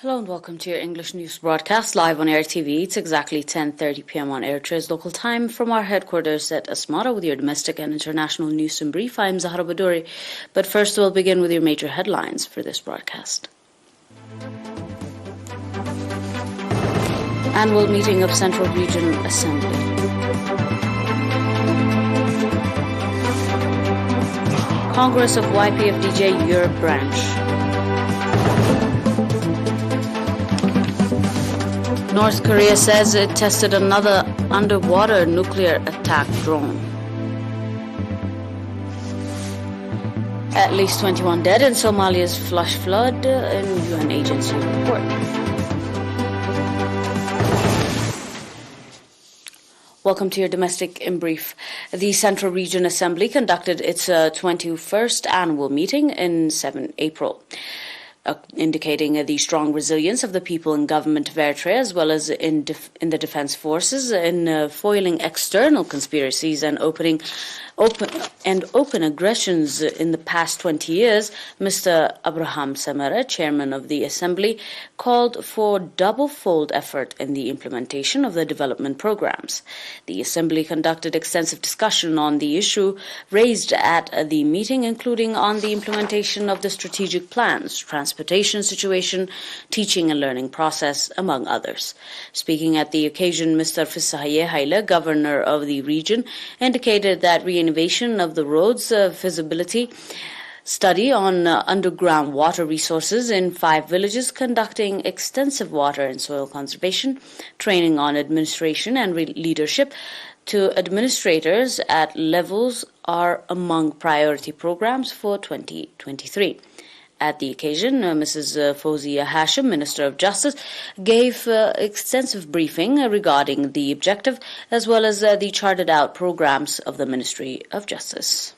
Hello and welcome to your English news broadcast live on ERi-TV. It's exactly 10:30 p.m. on Eritrea's local time from our headquarters at Asmara with your domestic and international news in brief. I'm Zahra Badouri. But first we'll begin with your major headlines for this broadcast. Annual meeting of Central Region Assembly. Congress of YPFDJ Europe branch. North Korea says it tested another underwater nuclear attack drone. At least 21 dead in Somalia's flash flood, in UN agency report. Welcome to your domestic in brief. The Central Region Assembly conducted its 21st annual meeting in 7 April. Indicating the strong resilience of the people and government of Eritrea, as well as in the defense forces, in foiling external conspiracies and open aggressions in the past 20 years. Mr. Abraham Samara, chairman of the Assembly, called for double-fold effort in the implementation of the development programs. The Assembly conducted extensive discussion on the issue raised at the meeting, including on the implementation of the strategic plans, transportation situation, teaching and learning process, among others. Speaking at the occasion, Mr. Fisahaye Haile, governor of the region, indicated that renovation of the roads, feasibility study on underground water resources in 5 villages, conducting extensive water and soil conservation, training on administration and leadership to administrators at levels are among priority programs for 2023. At the occasion, Mrs. Fawzia Hashim, Minister of Justice, gave extensive briefing regarding the objective as well as the charted out programs of the Ministry of Justice.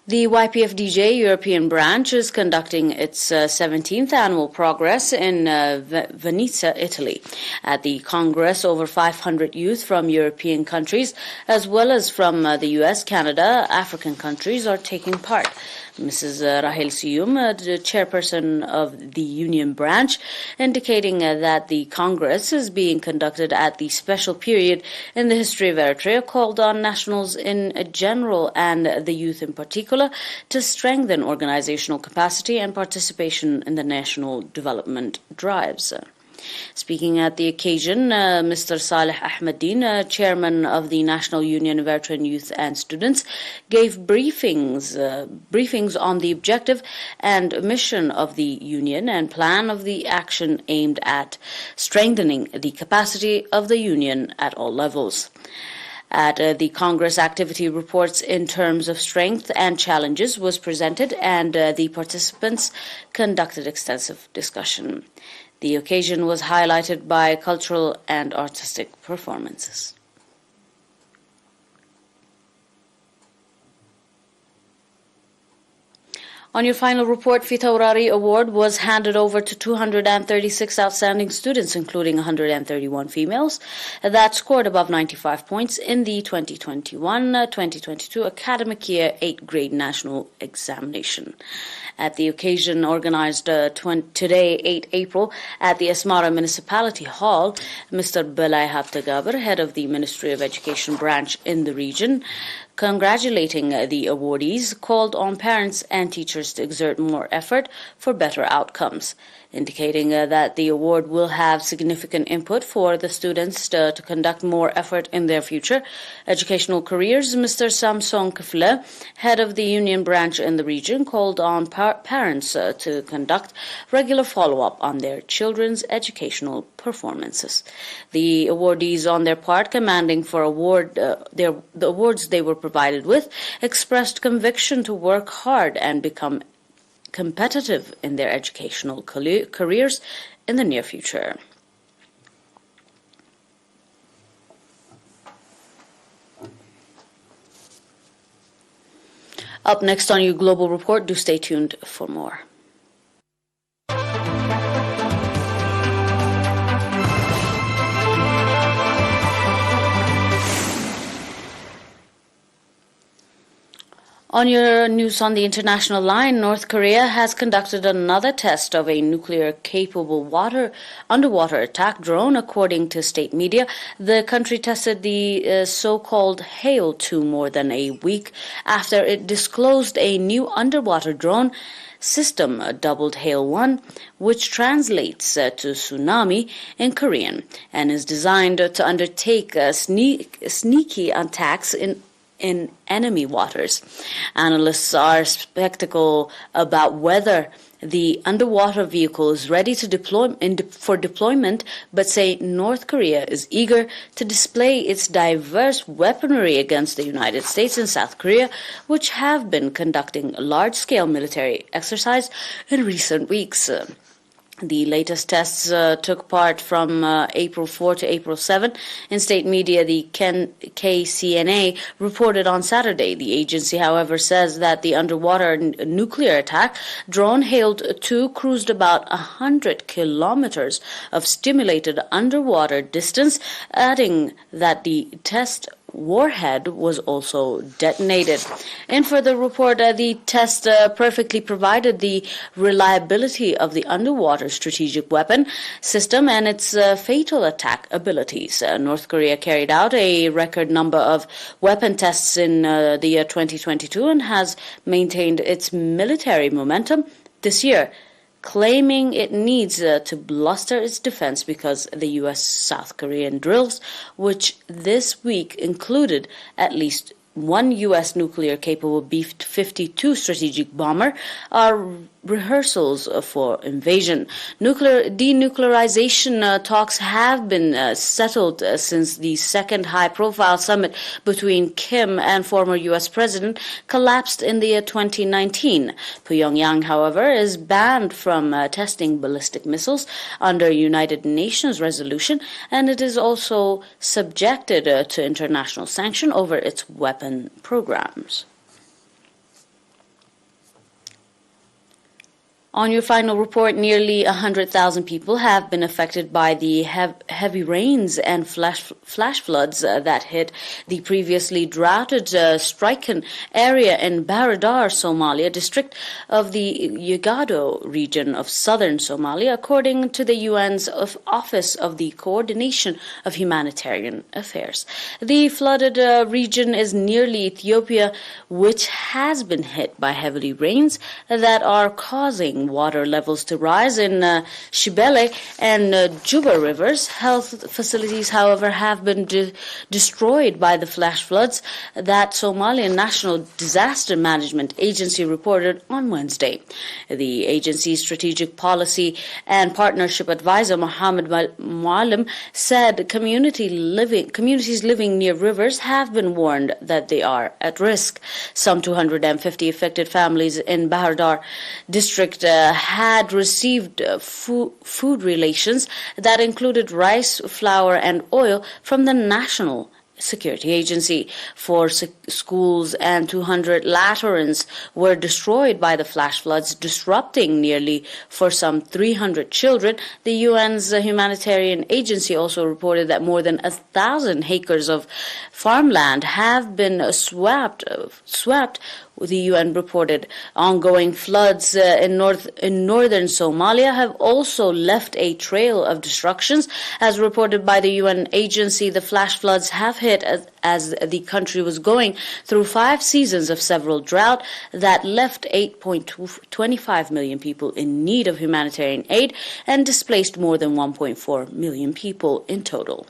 The YPFDJ European branch is conducting its 17th annual Progress in Venice, Italy. At the Congress, over 500 youth from European countries, as well as from the US, Canada, African countries, are taking part. Mrs. Rahel Siyum, the chairperson of the Union branch, indicating that the Congress is being conducted at the special period in the history of Eritrea, called on nationals in general and the youth in particular to strengthen organizational capacity and participation in the national development drives. Speaking at the occasion, Mr. Saleh Ahmeddin, chairman of the National Union of Eritrean Youth and Students, gave briefings on the objective and mission of the union and plan of the action aimed at strengthening the capacity of the union at all levels. At the Congress, activity reports in terms of strength and challenges was presented, and the participants conducted extensive discussion. The occasion was highlighted by cultural and artistic performances. On your final report, Fitaurari Award was handed over to 236 outstanding students, including 131 females, that scored above 95 points in the 2021-2022 academic year 8th grade national examination. At the occasion organized today, 8 April, at the Asmara Municipality Hall, Mr. Belay Habtagaber, head of the Ministry of Education branch in the region, congratulating the awardees, called on parents and teachers to exert more effort for better outcomes, indicating that the award will have significant input for the students to conduct more effort in their future educational careers. Mr. Samson Kifle, head of the union branch in the region, called on parents to conduct regular follow-up on their children's educational performances. The awardees, on their part, commanding for the awards they were provided with, expressed conviction to work hard and become competitive in their educational careers in the near future. Up next on your global report, do stay tuned for more. On your news on the international line, North Korea has conducted another test of a nuclear-capable underwater attack drone, according to state media. The country tested the so-called Hail-2 more than a week after it disclosed a new underwater drone system, dubbed Hail-1, which translates to tsunami in Korean and is designed to undertake sneaky attacks in enemy waters. Analysts are skeptical about whether the underwater vehicle is ready to for deployment, but say North Korea is eager to display its diverse weaponry against the United States and South Korea, which have been conducting large-scale military exercise in recent weeks. The latest tests took part from April 4 to April 7. In state media, the KCNA reported on Saturday. The agency, however, says that the underwater nuclear attack drone Hail-2 cruised about 100 kilometers of stimulated underwater distance, adding that the test warhead was also detonated. In further report, the test perfectly provided the reliability of the underwater strategic weapon system and its fatal attack abilities. North Korea carried out a record number of weapon tests in the year 2022 and has maintained its military momentum this year, claiming it needs to bluster its defense because the U.S.-South Korean drills, which this week included at least one U.S. nuclear-capable B-52 strategic bomber, are rehearsals for invasion. Denuclearization talks have been settled since the second high-profile summit between Kim and former U.S. President collapsed in the year 2019. Pyongyang, however, is banned from testing ballistic missiles under United Nations resolution, and it is also subjected to international sanction over its weapon programs. On your final report, nearly 100,000 people have been affected by the heavy rains and flash floods that hit the previously droughted stricken area in Baradar, Somalia district of the Yagado region of southern Somalia, according to the UN's Office of the Coordination of Humanitarian Affairs. The flooded region is nearly Ethiopia, which has been hit by heavy rains that are causing water levels to rise in Shibele and Juba rivers. Health facilities, however, have been destroyed by the flash floods that Somalian National Disaster Management Agency reported on Wednesday. The agency's strategic policy and partnership advisor Mohammed Mualim said communities living near rivers have been warned that they are at risk. Some 250 affected families in Bahardar district had received food relations that included rice, flour, and oil from the National Security Agency. 4 schools and 200 latrines were destroyed by the flash floods, disrupting nearly for some 300 children. The UN's humanitarian agency also reported that more than 1,000 acres of farmland have been swept. The UN reported ongoing floods in northern Somalia have also left a trail of destructions. As reported by the UN agency, the flash floods have hit as the country was going through 5 seasons of several drought that left 8.25 million people in need of humanitarian aid and displaced more than 1.4 million people in total.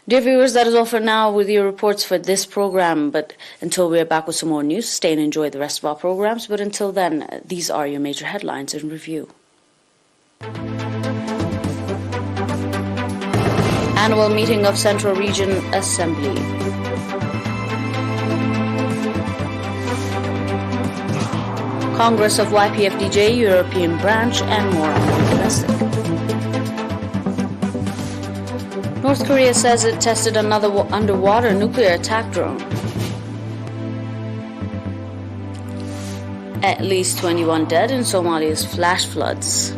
Dear viewers, that is all for now with your reports for this program. But until we are back with some more news, stay and enjoy the rest of our programs. But until then, these are your major headlines in review. Annual meeting of Central Region Assembly. Congress of YPFDJ European Branch and more on domestic. North Korea says it tested another underwater nuclear attack drone. At least 21 dead in Somalia's flash floods.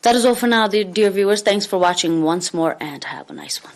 That is all for now, dear viewers. Thanks for watching once more and have a nice one.